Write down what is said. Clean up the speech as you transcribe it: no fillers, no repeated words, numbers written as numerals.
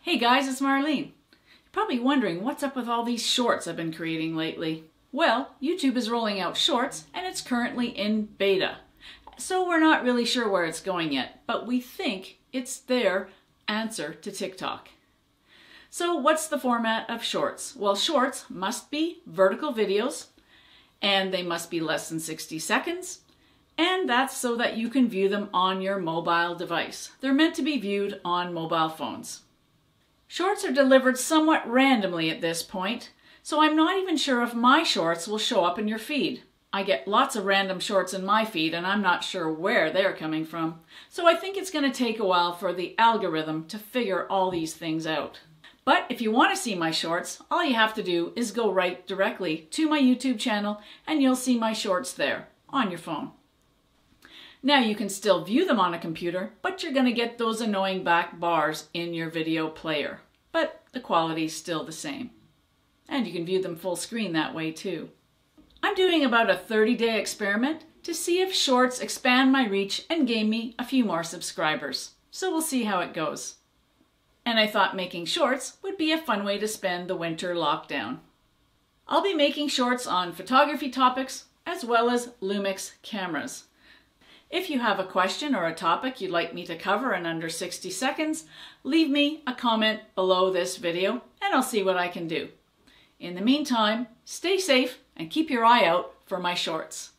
Hey guys, it's Marlene. You're probably wondering what's up with all these shorts I've been creating lately. Well, YouTube is rolling out shorts and it's currently in beta. So we're not really sure where it's going yet, but we think it's their answer to TikTok. So what's the format of shorts? Well, shorts must be vertical videos and they must be less than 60 seconds. And that's so that you can view them on your mobile device. They're meant to be viewed on mobile phones. Shorts are delivered somewhat randomly at this point, so I'm not even sure if my shorts will show up in your feed. I get lots of random shorts in my feed and I'm not sure where they're coming from. So I think it's going to take a while for the algorithm to figure all these things out. But if you want to see my shorts, all you have to do is go right directly to my YouTube channel and you'll see my shorts there on your phone. Now you can still view them on a computer, but you're going to get those annoying back bars in your video player. But the quality is still the same. And you can view them full screen that way too. I'm doing about a 30-day experiment to see if shorts expand my reach and gain me a few more subscribers. So we'll see how it goes. And I thought making shorts would be a fun way to spend the winter lockdown. I'll be making shorts on photography topics as well as Lumix cameras. If you have a question or a topic you'd like me to cover in under 60 seconds, leave me a comment below this video and I'll see what I can do. In the meantime, stay safe and keep your eye out for my shorts.